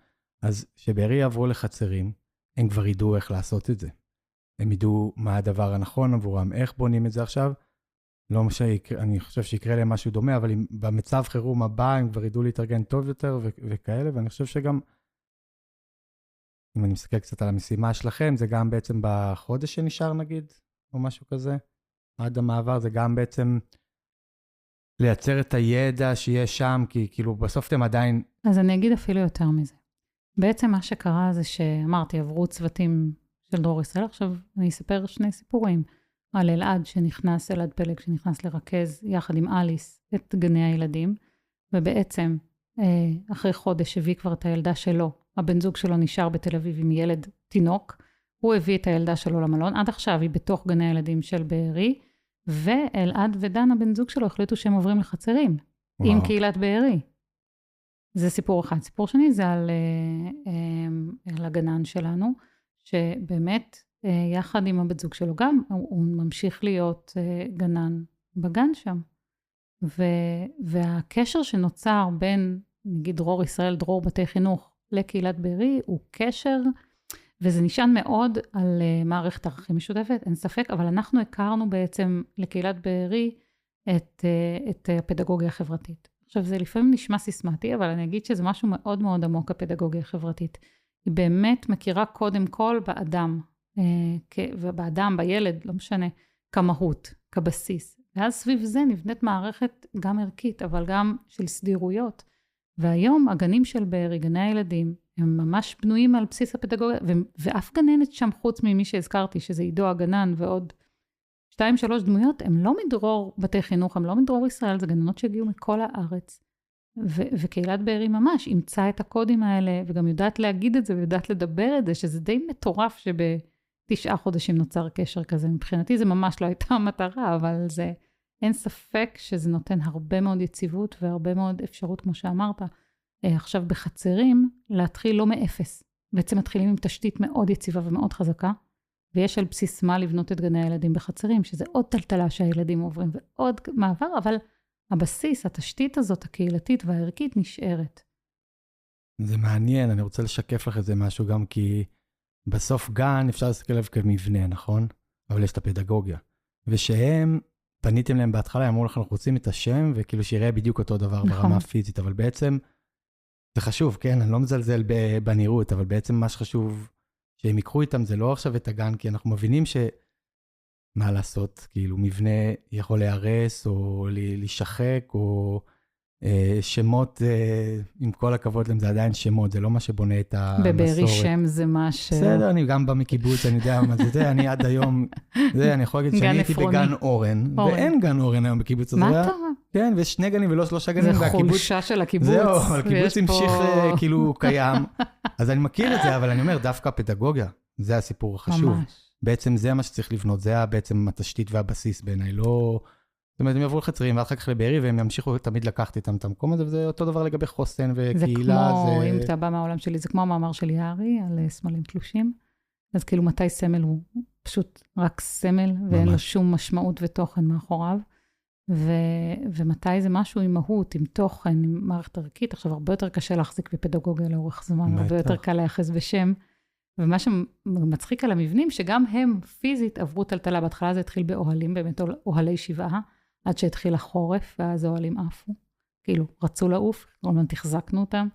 אז שבארי יעברו לחצרים, הם כבר ידעו איך לעשות את זה. הם ידעו מה הדבר הנכון עבורם, איך בונים את זה עכשיו. לא משנה, אני חושב שיקרה להם משהו דומה, אבל במצב חירום הבא, הם כבר ידעו להתארגן טוב יותר וכאלה, ואני חושב שגם, אם אני מסתכל קצת על המשימה שלכם, זה גם בעצם בחודש שנשאר נגיד, או משהו כזה, עד המעבר, זה גם בעצם לייצר את הידע שיש שם, כי כאילו בסוף אתם עדיין... אז אני אגיד אפילו יותר מזה. בעצם מה שקרה זה שאמרתי, עברו צוותים של דרור ישראל, עכשיו אני אספר שני סיפורים. על אלעד שנכנס, אלעד פלג שנכנס לרכז יחד עם אליס את גני הילדים, ובעצם אחרי חודש הביא כבר את הילדה שלו, הבן זוג שלו נשאר בתל אביב עם ילד תינוק, הוא הביא את הילדה שלו למלון, עד עכשיו היא בתוך גני הילדים של בארי, ואלעד ודן הבן זוג שלו החליטו שהם עוברים לחצרים, עם קהילת בארי. זה סיפור אחד. סיפור שני זה על הגנן שלנו, שבאמת יחד עם הבן זוג שלו גם, הוא ממשיך להיות גנן בגן שם. והקשר שנוצר בין, נגיד דרור ישראל, דרור בתי חינוך, לקהילת בארי, הוא קשר, וזה נשען מאוד על מערכת ערכים משותפת, אין ספק, אבל אנחנו הכרנו בעצם לקהילת בארי את הפדגוגיה החברתית. עכשיו, זה לפעמים נשמע סיסמטי, אבל אני אגיד שזה משהו מאוד מאוד עמוק, הפדגוגיה החברתית. היא באמת מכירה קודם כל באדם, ובאדם, בילד, לא משנה, כמהות, כבסיס. ואז סביב זה נבנית מערכת גם ערכית, אבל גם של סדירויות. והיום הגנים של בארי, גני הילדים, הם ממש בנויים על בסיס הפדגוגיה, ואף גננת שם חוץ ממי שהזכרתי, שזה עידו הגנן ועוד 2-3 דמויות, הם לא מדרור בתי חינוך, הם לא מדרור ישראל, זה גננות שהגיעו מכל הארץ. וקהילת בארי ממש אימצה את הקודים האלה, וגם יודעת להגיד את זה, ויודעת לדבר את זה, שזה די מטורף שב9 חודשים נוצר קשר כזה. מבחינתי זה ממש לא הייתה המטרה, אבל זה, אין ספק שזה נותן הרבה מאוד יציבות, והרבה מאוד אפשרות, כמו שאמרת, עכשיו בחצרים, להתחיל לא מאפס. בעצם מתחילים עם תשתית מאוד יציבה ומאוד חזקה, ויש על בסיס מה לבנות את גני הילדים בחצרים, שזה עוד טלטלה שהילדים עוברים, ועוד מעבר, אבל הבסיס, התשתית הזאת, הקהילתית והערכית, נשארת. זה מעניין, אני רוצה לשקף לך את זה משהו גם, כי בסוף גן אפשר להסתכל עליו כמבנה, נכון? אבל יש את הפדגוגיה. ושהם, פניתם להם בהתחלה, אמרו לכם, אנחנו רוצים את השם, וכאילו שיראה בדיוק אותו דבר נכון. ברמה הפיזית, אבל בעצם, זה חשוב, כן? אני לא מזלזל בנראות, אבל בעצם מה שחשוב, שהם יקחו איתם, זה לא עכשיו את הגן, כי אנחנו מבינים מה לעשות, כאילו מבנה יכול להירס, או להישחק, או שמות, עם כל הכבוד להם, זה עדיין שמות, זה לא מה שבונה את המסורת. בבארי שם זה מה בסדר, אני גם בקיבוץ, אני יודע מה זה, אני עד היום, אני יכול להגיד שאני הייתי בגן אורן, ואין גן אורן היום בקיבוץ הזה. מה אתה? כן, ויש 2 גנים ולא 3 גנים. זה חולשה של הקיבוץ. זהו, הקיבוץ המשיך כאילו קיים. אז אני מכיר את זה, אבל אני אומר, דווקא הפדגוגיה, זה הסיפור החשוב. בעצם זה מה שצריך לבנות, זה בעצם התשתית והבסיס בעיניי, לא... זאת אומרת, הם יעברו לחצרים, ואחר כך לבארי, והם ימשיכו תמיד לקחת איתם את המקום הזה, וזה אותו דבר לגבי חוסן וקהילה. זה כמו, אם אתה בא מהעולם שלי, זה כמו המאמר של יערי, על סמלים תלושים. אז כאילו מתי סמל הוא פשוט רק סמל, ואין לו שום משמעות ותוכן מאחוריו. ומתי זה משהו עם מהות, עם תוכן, עם מערכת ערכית. עכשיו, הרבה יותר קשה להחזיק בפדגוגיה לאורך זמן, הרבה יותר קל להיחס בשם. ומה שמצחיק על המבנים, שגם הם פיזית עברו טלטלה, בהתחלה זה התחיל באוהלים, באמת אוהלי 7, עד שהתחיל החורף, ואז האוהלים עפו, כאילו רצו לעוף, כלומר תחזקנו אותם,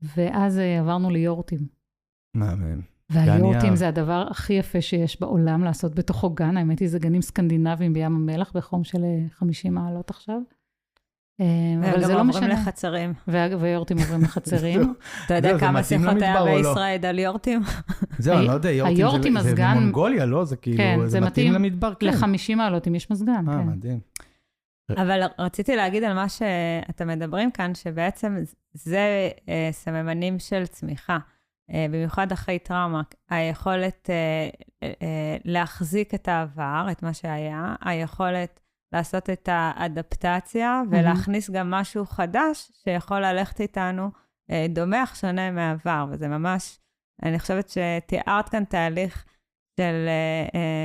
ואז עברנו ליורטים. והיורטים זה הדבר הכי יפה שיש בעולם לעשות בתוכו גן, האמת היא זה גנים סקנדינביים בים המלח, בחום של 50 מעלות עכשיו. אבל זה לא משנה. עוברים לחצרים. ויורטים עוברים לחצרים. אתה יודע כמה שיחות היה בישראל על יורטים? זהו, אני לא יודע, יורטים זה במונגוליה, לא? זה כאילו, זה מתאים למדבר. ל50 מעלות אם יש מזגן. מדהים. אבל רציתי להגיד על מה שאתם מדברים כאן, שבעצם זה סממנים של צמיחה. במיוחד אחרי טראומה, היכולת להחזיק את העבר, את מה שהיה, היכולת לעשות את האדפטציה, ולהכניס גם משהו חדש, שיכול ללכת איתנו דומה אך שונה מהעבר, וזה ממש, אני חושבת שתיארת כאן תהליך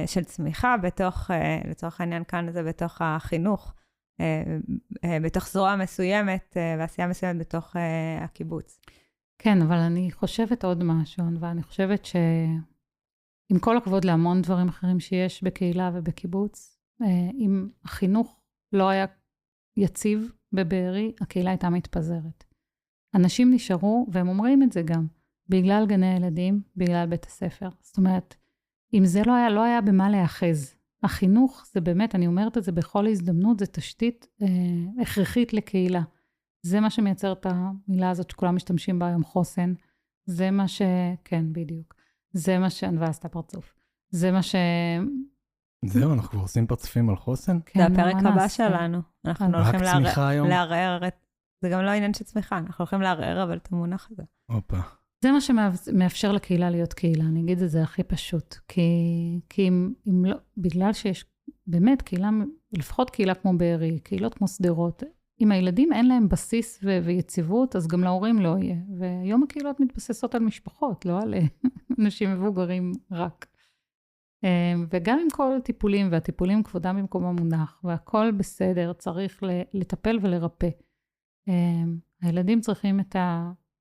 של צמיחה בתוך, לצורך העניין כאן זה בתוך החינוך, בתוך זרוע מסוימת ועשייה מסוימת בתוך הקיבוץ. כן, אבל אני חושבת עוד משהו, ואני חושבת שעם כל הכבוד להמון דברים אחרים שיש בקהילה ובקיבוץ, אם החינוך לא היה יציב בבארי, הקהילה הייתה מתפזרת. אנשים נשארו, והם אומרים את זה גם, בגלל גני הילדים, בגלל בית הספר. זאת אומרת, אם זה לא היה במה להאחז. החינוך זה באמת, אני אומרת את זה בכל הזדמנות, זה תשתית הכרחית לקהילה. זה מה שמייצר את המילה הזאת שכולם משתמשים בה היום חוסן. זה מה כן, בדיוק. זה מה ענווה עשתה פרצוף. זה מה זהו, אנחנו כבר עושים פרצופים על חוסן? כן, זה הפרק הבא שלנו. אנחנו הולכים לערער, זה גם לא עניין של צמיחה, אנחנו הולכים לערער אבל את המונח הזה. אופה. זה מה שמאפשר לקהילה להיות קהילה, אני אגיד את זה הכי פשוט. כי אם לא, בגלל שיש באמת קהילה, לפחות קהילה כמו בארי, קהילות כמו סדרות, אם הילדים אין להם בסיס ויציבות, אז גם להורים לא יהיה. והיום הקהילות מתבססות על משפחות, לא על אנשים מבוגרים רק. וגם עם כל הטיפולים, והטיפולים כבודם במקום המונח, והכל בסדר, צריך לטפל ולרפא. הילדים צריכים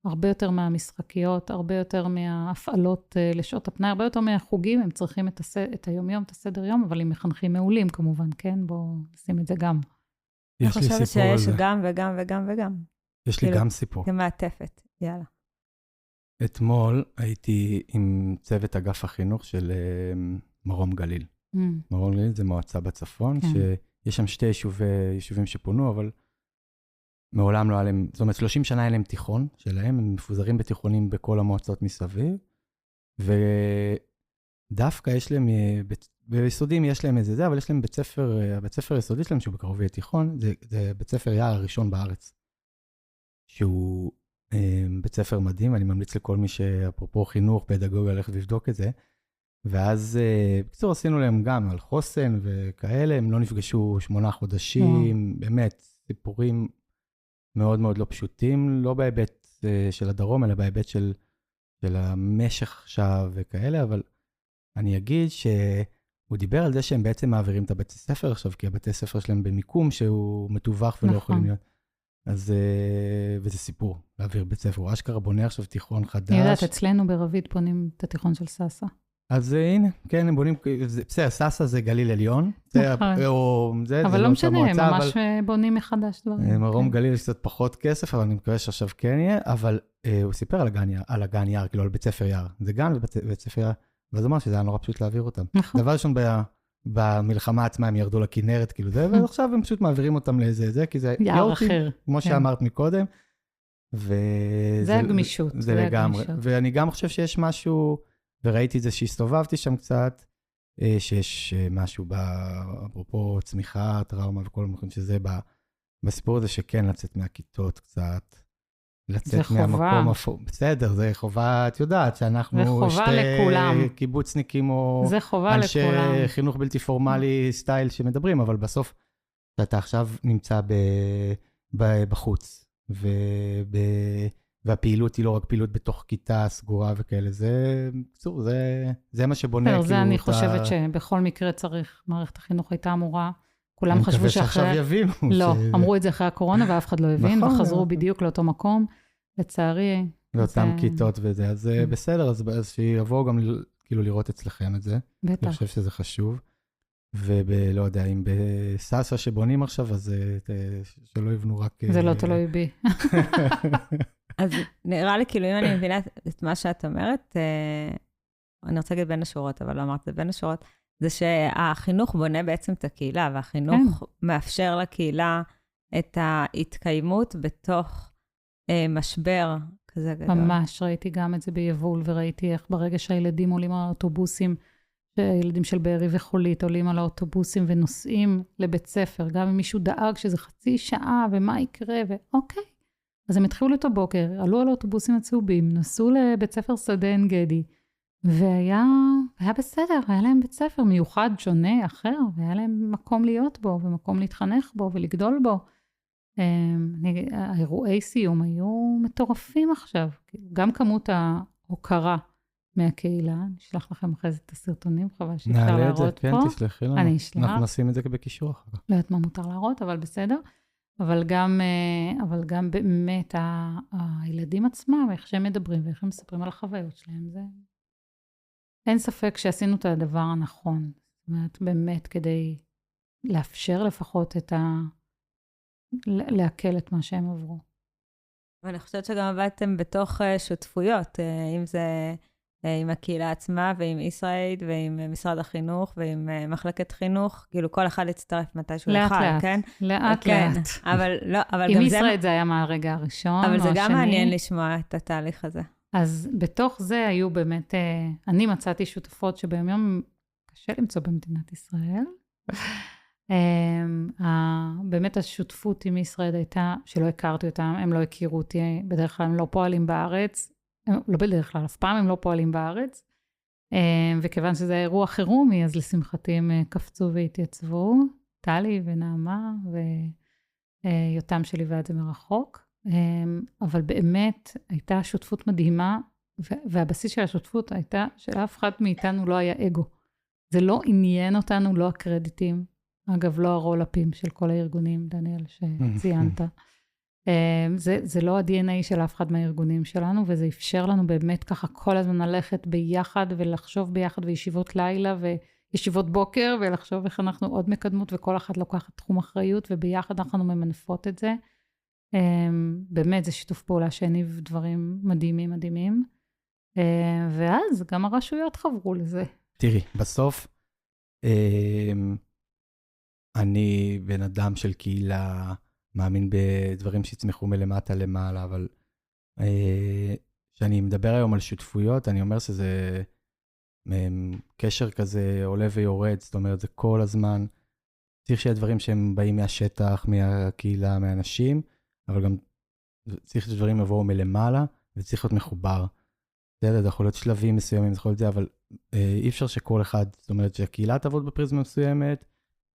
הרבה יותר מהמשחקיות, הרבה יותר מההפעלות לשעות הפנאי, הרבה יותר מהחוגים, הם צריכים את היום-יום, את הסדר יום, אבל הם מחנכים מעולים כמובן, כן? בואו נשים את זה גם. אני חושבת שיש גם וגם וגם וגם. יש לי גם סיפור. כמעטפת, יאללה. אתמול הייתי עם צוות אגף החינוך של מרום גליל. מרום גליל זה מועצה בצפון, שיש שם 2 יישובים שפונו, אבל מעולם לא היה להם, זאת אומרת 30 שנה היה להם תיכון שלהם, הם מפוזרים בתיכונים בכל המועצות מסביב, ודווקא יש להם, ביסודים יש להם איזה זה, אבל יש להם בית ספר יסודי שלהם, שהוא בקרוב יהיה תיכון, זה בית ספר יער הראשון בארץ, שהוא בית ספר מדהים, אני ממליץ לכל מי שאפרופו חינוך, פדגוגיה, הולך לבדוק את זה, ואז בקצור עשינו להם גם על חוסן וכאלה, הם לא נפגשו 8 חודשים, באמת סיפורים מאוד מאוד לא פשוטים, לא בהיבט של הדרום, אלא בהיבט של המשך עכשיו וכאלה, אבל אני אגיד שהוא דיבר על זה שהם בעצם מעבירים את הבתי ספר עכשיו, כי הבתי ספר שלהם במיקום שהוא מטווח ולא יכולים להיות. אז, וזה סיפור, להעביר בית ספר. הוא אשכרה בונה עכשיו תיכון חדש. אני יודעת, אצלנו ברבית בונים את התיכון של סאסה. אז הנה, כן, הם בונים, בסדר, סאסה זה גליל עליון. אבל לא משנה, הם ממש בונים מחדש דברים. מרום גליל יש קצת פחות כסף, אבל אני מקווה שעכשיו כן יהיה, אבל הוא סיפר על הגן יער, כאילו על בית ספר יער. זה גן ובית ספר יער, ואז אמר שזה היה נורא פשוט להעביר אותם. דבר ראשון במלחמה עצמה הם ירדו לכנרת, כאילו זה, ועכשיו הם פשוט מעבירים אותם לאיזה, כי זה יער אחר. כמו שאמרת מקודם. זה הגמישות. זה לגמרי. ואני גם חושב שיש משהו, וראיתי את זה שהסתובבתי שם קצת, שיש משהו אפרופו צמיחה, טראומה וכל המקום שזה בסיפור הזה שכן לצאת מהכיתות קצת, לצאת מהמקום אפור. בסדר, זה חובה, את יודעת, שאנחנו שתי קיבוצניקים או אנשי חינוך בלתי פורמלי סטייל שמדברים, אבל בסוף אתה עכשיו נמצא בחוץ, והפעילות היא לא רק פעילות בתוך כיתה סגורה וכאלה, זה מה שבונה. זה אני חושבת שבכל מקרה צריך, מערכת החינוך הייתה אמורה, כולם חשבו שאחרי... אני מקווה שעכשיו יבינו. לא, אמרו את זה אחרי הקורונה ואף אחד לא הבין, וחזרו בדיוק לאותו מקום, לצערי. לאותם כיתות וזה, אז בסדר, אז שיבואו גם כאילו לראות אצלכם את זה. בטח. אני חושב שזה חשוב. ולא יודע, אם בסאסה שבונים עכשיו, אז שלא יבנו רק... זה לא תלוי בי. אז נראה לי, כאילו, אם אני מבינה את מה שאת אומרת, אני רוצה להגיד בין השורות, אבל לא אמרת את זה בין השורות, זה שהחינוך בונה בעצם את הקהילה, והחינוך מאפשר לקהילה את ההתקיימות בתוך משבר כזה גדול. ממש, ראיתי גם את זה ביבול, וראיתי איך ברגע שהילדים עולים על האוטובוסים, שהילדים של בארי וחולית עולים על האוטובוסים ונוסעים לבית ספר, גם אם מישהו דאג שזה חצי שעה ומה יקרה, ואוקיי. אז הם התחילו את הבוקר, עלו על האוטובוסים הצהובים, נסעו לבית ספר שדה עין גדי, והיה בסדר, היה להם בית ספר מיוחד, שונה, אחר, והיה להם מקום להיות בו, ומקום להתחנך בו ולגדול בו. האירועי סיום היו מטורפים עכשיו, גם כמות ההוקרה מהקהילה. אני אשלח לכם אחרי זה את הסרטונים, חבל שאפשר נעלה את זה, להראות כן, פה. תשלחי לנו. אני אשלח. אנחנו נשים את זה בקישור אחר כך. לא יודעת מה מותר להראות, אבל בסדר. אבל גם באמת הילדים עצמם, איך שהם מדברים ואיך הם מספרים על החוויות שלהם, זה... אין ספק שעשינו את הדבר הנכון. זאת אומרת, באמת כדי לאפשר לפחות להקל את מה שהם עברו. ואני חושבת שגם עבדתם בתוך שותפויות, אם זה עם הקהילה עצמה ועם ישראל ועם משרד החינוך ועם מחלקת חינוך, כאילו כל אחד יצטרף מתישהו יוכל, כן? לאט. אבל לא, אבל עם גם ישראל זה היה מהרגע הראשון. אבל זה גם מעניין לשמוע את התהליך הזה. אז בתוך זה היו באמת, אני מצאתי שותפות שביום קשה למצוא במדינת ישראל. באמת השותפות עם ישראל הייתה, שלא הכרתי אותם, הם לא הכירו אותי, בדרך כלל הם לא פועלים בארץ, לא בדרך כלל, אף פעם הם לא פועלים בארץ, וכיוון שזה אירוע חירומי, אז לשמחתי הם קפצו והתייצבו, טלי ונעמה ויותם שליווה את זה מרחוק, אבל באמת הייתה שותפות מדהימה, והבסיס של השותפות הייתה שלאף אחד מאיתנו לא היה אגו. זה לא עניין אותנו, לא הקרדיטים. אגב, לא הרולאפים של כל הארגונים, דניאל, שציינת. זה לא ה-DNA של אף אחד מהארגונים שלנו, וזה אפשר לנו באמת ככה כל הזמן ללכת ביחד, ולחשוב ביחד, וישיבות לילה, וישיבות בוקר, ולחשוב איך אנחנו עוד מקדמות, וכל אחד לוקחת תחום אחריות, וביחד אנחנו ממנפות את זה. באמת, זה שיתוף פעולה שהניב דברים מדהימים. ואז גם הרשויות חברו לזה. תראי, בסוף, אני בן אדם של קהילה, מאמין בדברים שיצמחו מלמטה למעלה, אבל כשאני מדבר היום על שותפויות, אני אומר שזה קשר כזה עולה ויורד, זאת אומרת, זה כל הזמן, צריך שיהיה דברים שהם באים מהשטח, מהקהילה, מהאנשים, אבל גם צריך שדברים לבואו מלמעלה, וצריך להיות מחובר. זה יכול להיות שלבים מסוימים, זה יכול להיות זה, אבל אי אפשר שכל אחד, זאת אומרת, שהקהילה תעבוד בפריזמה מסוימת,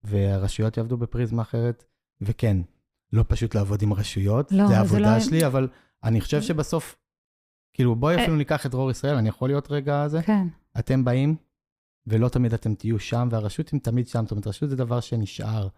והרשויות יעבדו בפריזמה אחרת, וכן, לא פשוט לעבוד עם רשויות, זה העבודה שלי, אבל אני חושב שבסוף, כאילו בואי אפילו ניקח את דרור ישראל, אני יכול להיות רגע הזה? כן. אתם באים, ולא תמיד אתם תהיו שם, והרשות היא תמיד שם, זאת אומרת, רשות זה דבר שנשאר,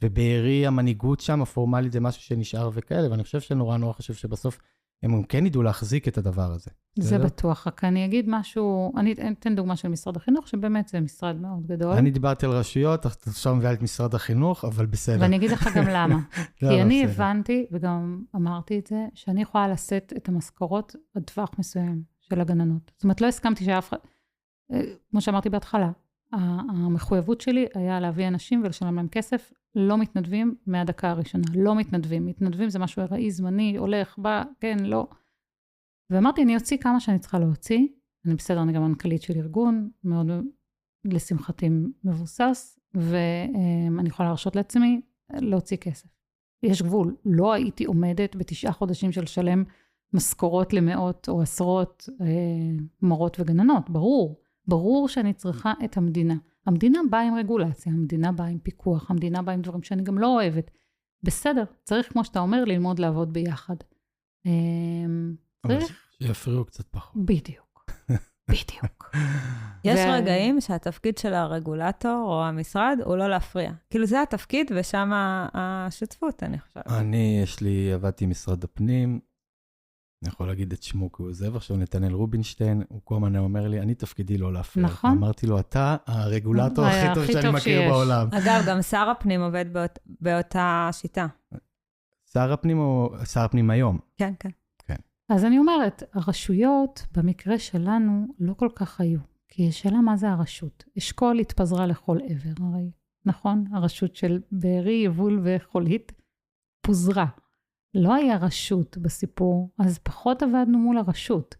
ובעירי המנהיגות שם, הפורמלית זה משהו שנשאר וכאלה, ואני חושב שנורא חשוב שבסוף, הם כן ידעו להחזיק את הדבר הזה. זה בטוח, רק אני אגיד משהו, אני אתן דוגמה של משרד החינוך, שבאמת זה משרד מאוד גדול. אני דיברתי על רשויות, עכשיו מביאה את משרד החינוך, אבל בסדר. ואני אגיד לך גם למה. כי אני הבנתי, וגם אמרתי את זה, שאני יכולה לשאת את המשכורות עד טווח מסוים של הגננות. זאת אומרת, לא הסכמתי שאף אחד, כמו שאמרתי בהתחלה, המחויבות שלי היה להביא אנשים ולשלם להם כסף, לא מתנדבים מהדקה הראשונה, לא מתנדבים. מתנדבים זה משהו הראי, זמני, הולך, בא, כן, לא. ואמרתי, אני אוציא כמה שאני צריכה להוציא, אני בסדר, אני גם מנכ"לית של ארגון, מאוד לשמחתי מבוסס, ואני יכולה להרשות לעצמי להוציא כסף. יש גבול, לא הייתי עומדת ב9 חודשים של שלם משכורות למאות או עשרות מורות וגננות, ברור שאני צריכה את המדינה. המדינה באה עם רגולציה, המדינה באה עם פיקוח, המדינה באה עם דברים שאני גם לא אוהבת. בסדר, צריך, כמו שאתה אומר, ללמוד לעבוד ביחד. אבל שיפריעו קצת פחות. בדיוק. יש רגעים שהתפקיד של הרגולטור או המשרד הוא לא להפריע. כאילו זה התפקיד ושם השותפות, אני חושבת. עבדתי עם משרד הפנים, אני יכול להגיד את שמו, כי הוא עוזב עכשיו, נתנאל רובינשטיין, הוא כל הזמן אומר לי, אני תפקידי לא להפריע. נכון. אמרתי לו, אתה הרגולטור הכי טוב שאני מכיר בעולם. אגב, גם שר הפנים עובד באותה שיטה. שר הפנים או שר הפנים היום? כן. אז אני אומרת, הרשויות במקרה שלנו לא כל כך היו, כי השאלה מה זה הרשות. אשכול התפזרה לכל עבר, הרי, נכון? הרשות של בארי, יבול וחולית פוזרה. לא היה רשות בסיפור, אז פחות עבדנו מול הרשות.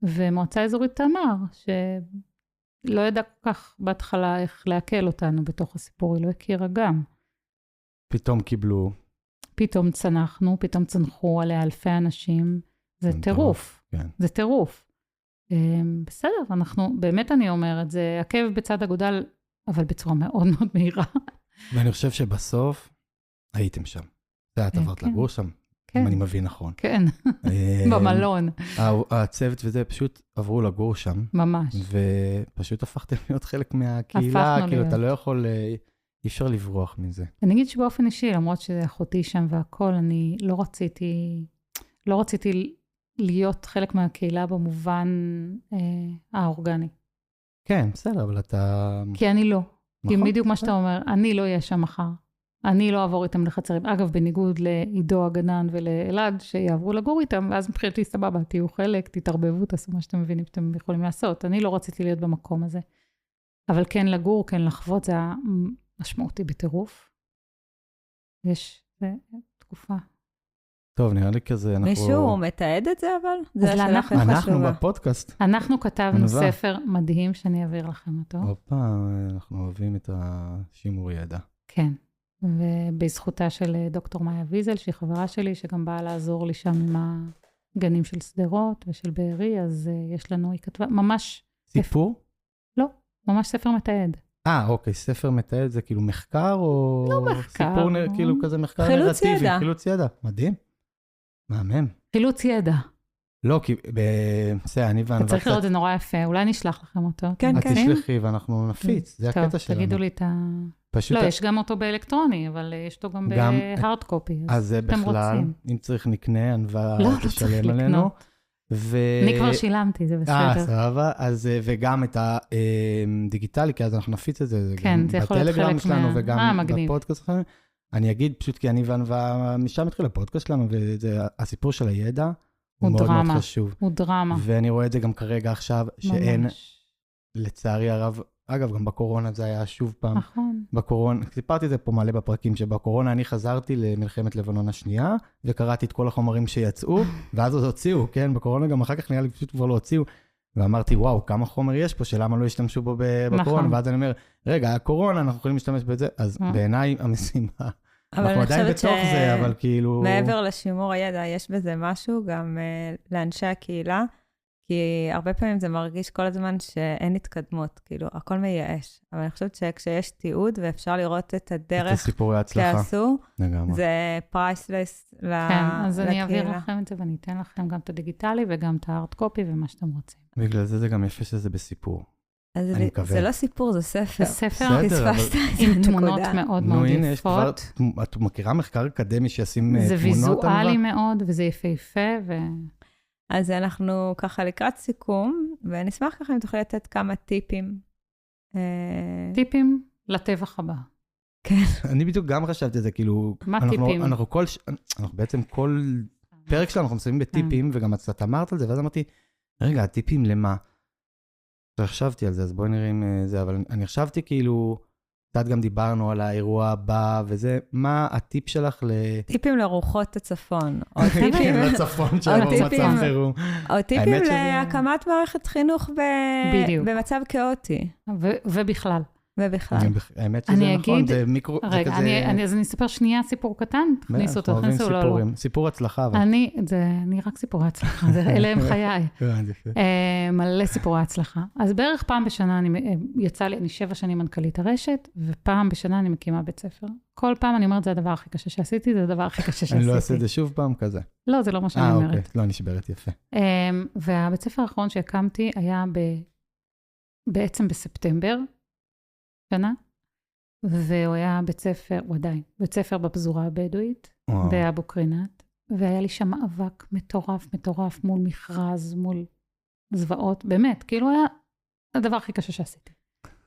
ומועצה אזורית תמר, שלא ידע כל כך בהתחלה איך להקל אותנו בתוך הסיפור, היא לא הכירה גם. פתאום צנחנו, פתאום צנחו עליה אלפי אנשים, זה טירוף, כן. זה טירוף. בסדר, אנחנו, באמת אני אומרת, זה עקב בצד אגודל, אבל בצורה מאוד מאוד מהירה. ואני חושב שבסוף הייתם שם. את עברת לגור שם. אם אני מבין נכון. כן, במלון. הצוות וזה פשוט עברו לגור שם. ממש. ופשוט הפכתם להיות חלק מהקהילה, כאילו להיות. אתה לא יכול, אי אפשר לברוח מזה. אני אגיד שבאופן אישי, למרות שזה אחותי שם והכל, אני לא רציתי להיות חלק מהקהילה במובן האורגני. כן, בסדר, אבל אתה... כי אני לא. כי נכון. בדיוק מה שאתה אומר, אני לא אהיה שם מחר. אני לא אעבור איתם לחצרים. אגב, בניגוד לעידו הגנן ולאלעד, שיעברו לגור איתם, ואז מבחינתי סבבה, תהיו חלק, תתערבבו, תעשו מה שאתם מבינים שאתם יכולים לעשות. אני לא רציתי להיות במקום הזה. אבל כן לגור, כן לחוות, זה המשמעותי בטירוף. זה תקופה. טוב, נראה לי כזה, אנחנו... מישהו מתעד את זה, אבל? זה השאלה הכי אנחנו חשובה. בפודקאסט. אנחנו כתבנו ספר מדהים שאני אעביר לכם אותו. הופה, אנחנו אוהבים את השימור ידע. כן, ובזכותה של דוקטור מאיה ויזל, שהיא חברה שלי, שגם באה לעזור לי שם עם הגנים של סדרות ושל בארי, אז יש לנו, היא כתבה ממש... סיפור? לא, ממש ספר מתעד. אוקיי, ספר מתעד זה כאילו מחקר או... לא מחקר. סיפור כאילו כזה מחקר חילוץ נרטיבי. ידע. חילוץ ידע, מדהים. מהמם. חילוץ ידע. לא, כי בסדר, אני וענווה אתה צריך לראות, זה נורא יפה, אולי נשלח לכם אותו. כן, את כן. תשלחי ואנחנו נפיץ, זה הקטע שלנו. טוב, תגידו לי את ה... פשוט... לא, יש גם אותו באלקטרוני, אבל יש אותו גם בהארד קופי. אז זה בכלל, אם צריך נקנה, ענווה תשלם עלינו. אני כבר שילמתי, זה בסדר. סבבה. אז וגם את הדיגיטלי, כי אז אנחנו נפיץ את זה. כן, זה יכול להיות חלק בטלגרם שלנו וגם בפודקאסט שלנו. אני אגיד פשוט כי אני וענווה, משם התחיל הפודקאסט שלנו, והסיפור של הידע הוא מאוד מאוד חשוב. הוא דרמה. ואני רואה את זה גם כרגע עכשיו, שאין, לצערי הרב, אגב, גם בקורונה זה היה שוב פעם. נכון. בקורונה, סיפרתי את זה פה מלא בפרקים, שבקורונה אני חזרתי למלחמת לבנון השנייה, וקראתי את כל החומרים שיצאו, ואז עוד הוציאו, כן? בקורונה גם אחר כך נראה לי פשוט כבר לא הוציאו, ואמרתי, וואו, כמה חומר יש פה, שלמה לא השתמשו בו בקורונה, ואז אני אומר, רגע, הקורונה, אנחנו יכולים להשתמש בזה, אז בעיניי המשימה, אנחנו עדיין בתוך זה, אבל כאילו... מעבר לשימור הידע, יש בזה משהו גם לאנשי הקהילה, כי הרבה פעמים זה מרגיש כל הזמן שאין התקדמות, כאילו, הכל מייאש. אבל אני חושבת שכשיש תיעוד ואפשר לראות את הדרך... את הסיפורי ההצלחה. שעשו, לגמרי. זה פרייסלס לקהילה. כן, אז אני אעביר לכם את זה ואני אתן לכם גם את הדיגיטלי וגם את הארד קופי ומה שאתם רוצים. בגלל זה גם יפה שזה בסיפור. אני מקווה. זה לא סיפור, זה ספר. זה ספר עם תמונות מאוד מאוד יפות. את מכירה מחקר אקדמי שישים תמונות? זה ויזואלי מאוד וזה יפהפה אז אנחנו ככה לקראת סיכום, ונשמח ככה אם תוכלי לתת כמה טיפים. טיפים לטבח הבא. כן. אני בדיוק גם חשבתי את זה, כאילו... מה טיפים? אנחנו בעצם כל פרק שלנו אנחנו מסיימים בטיפים, וגם את אמרת על זה, ואז אמרתי, רגע, הטיפים למה? חשבתי על זה, אז בואי נראה אם זה, אבל אני חשבתי כאילו... קצת גם דיברנו על האירוע הבא, וזה, מה הטיפ שלך טיפים לרוחות הצפון. או טיפים לצפון שעבור מצב חירום. או טיפים להקמת מערכת חינוך במצב כאוטי. ובכלל. האמת שזה נכון, זה מיקרו... רגע, אז אני אספר שנייה סיפור קטן, תכניסו אותו, תכניסו לו. סיפור הצלחה. אני רק סיפורי הצלחה, אלה הם חיי. מלא סיפורי הצלחה. אז בערך פעם בשנה יצא לי, אני 7 שנים מנכ"לית הרשת, ופעם בשנה אני מקימה בית ספר. כל פעם אני אומרת, זה הדבר הכי קשה שעשיתי, זה הדבר הכי קשה שעשיתי. אני לא אעשה את זה שוב פעם כזה. לא, זה לא מה שאני אומרת. אוקיי, לא נשברת, יפה. והבית ספר האחרון שהקמתי היה בעצם בספטמבר, שנה, והוא היה בית ספר, הוא עדיין, בית ספר בפזורה הבדואית, באבו קרינת, והיה לי שם מאבק מטורף מול מכרז, מול זוועות, באמת, כאילו היה הדבר הכי קשה שעשיתי.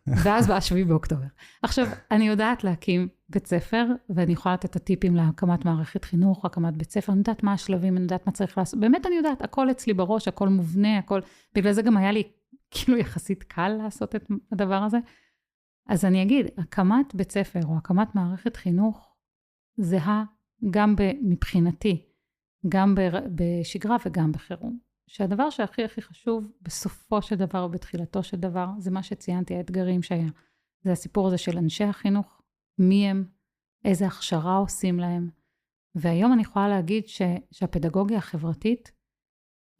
ואז בא 7 באוקטובר. עכשיו, אני יודעת להקים בית ספר, ואני יכולה לתת את הטיפים להקמת מערכת חינוך, הקמת בית ספר, אני יודעת מה השלבים, אני יודעת מה צריך לעשות, באמת אני יודעת, הכל אצלי בראש, הכל מובנה, הכל, בגלל זה גם היה לי כאילו יחסית קל לעשות את הדבר הזה, אז אני אגיד, הקמת בית ספר או הקמת מערכת חינוך זהה גם מבחינתי, גם בשגרה וגם בחירום. שהדבר שהכי הכי חשוב בסופו של דבר או בתחילתו של דבר, זה מה שציינתי, האתגרים שהיה. זה הסיפור הזה של אנשי החינוך, מי הם, איזה הכשרה עושים להם. והיום אני יכולה להגיד שהפדגוגיה החברתית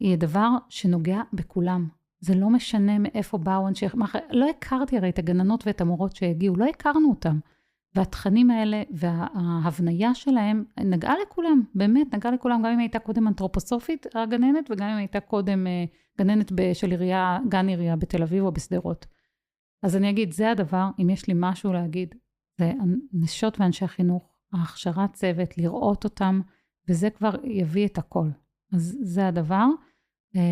היא הדבר שנוגע בכולם. זה לא משנה מאיפה באו אנשי, לא הכרתי הרי את הגננות ואת המורות שהגיעו, לא הכרנו אותם. והתכנים האלה וההבניה שלהם נגעה לכולם, באמת נגעה לכולם, גם אם הייתה קודם אנתרופוסופית הגננת, וגם אם הייתה קודם גננת של עירייה, גן עירייה בתל אביב או בסדרות. אז אני אגיד, זה הדבר, אם יש לי משהו להגיד, זה נשות ואנשי החינוך, ההכשרת צוות, לראות אותם, וזה כבר יביא את הכל. אז זה הדבר,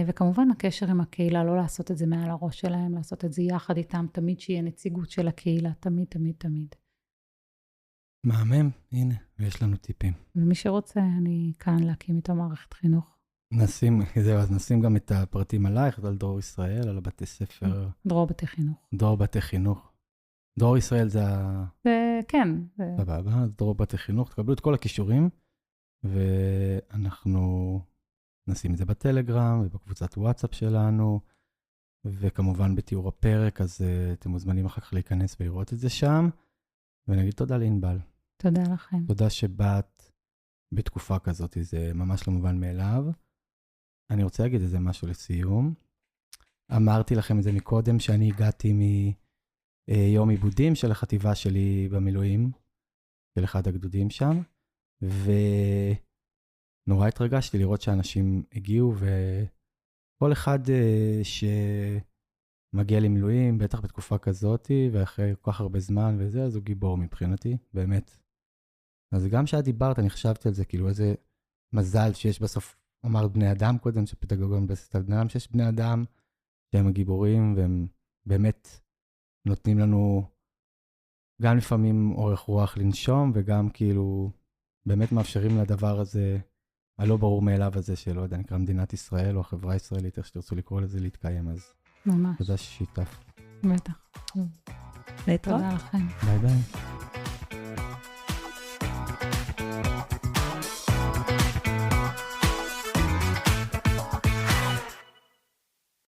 וכמובן הקשר עם הקהילה, לא לעשות את זה מעל הראש שלהם, לעשות את זה יחד איתם, תמיד שיהיה נציגות של הקהילה, תמיד, תמיד, תמיד. מהמם, הנה, ויש לנו טיפים. ומי שרוצה, אני כאן להקים איתו מערכת חינוך. נשים גם את הפרטים עלייך, על דרור ישראל, על הבתי ספר. דרור בתי חינוך. דרור בתי חינוך. דרור ישראל זה כן. סבבה, אז דרור בתי חינוך, תקבלו את כל הכישורים, ואנחנו נשים את זה בטלגרם, ובקבוצת וואטסאפ שלנו, וכמובן בתיאור הפרק, אז אתם מוזמנים אחר כך להיכנס ולראות את זה שם, ונגיד תודה לענבל. תודה לכם. תודה שבאת בתקופה כזאת, זה ממש לא מובן מאליו. אני רוצה להגיד איזה משהו לסיום. אמרתי לכם את זה מקודם, שאני הגעתי מיום עיבודים של החטיבה שלי במילואים, של אחד הגדודים שם, ונורא התרגשתי לראות שאנשים הגיעו, וכל אחד שמגיע למילואים, בטח בתקופה כזאת, ואחרי כל כך הרבה זמן וזה, אז הוא גיבור מבחינתי, באמת. אז גם שאת דיברת, אני חשבתי על זה, כאילו איזה מזל שיש בסוף, אמרת בני אדם קודם, שפדגוגיה מבססת על בני אדם, שיש בני אדם שהם הגיבורים, והם באמת נותנים לנו גם לפעמים אורך רוח לנשום, וגם כאילו באמת מאפשרים לדבר הזה, הלא ברור מאליו הזה, שלא יודע, נקרא מדינת ישראל, או החברה הישראלית, איך שתרצו לקרוא לזה, להתקיים, אז ממש. תודה ששיתף. בטח. להתראות. תודה לכם. ביי ביי.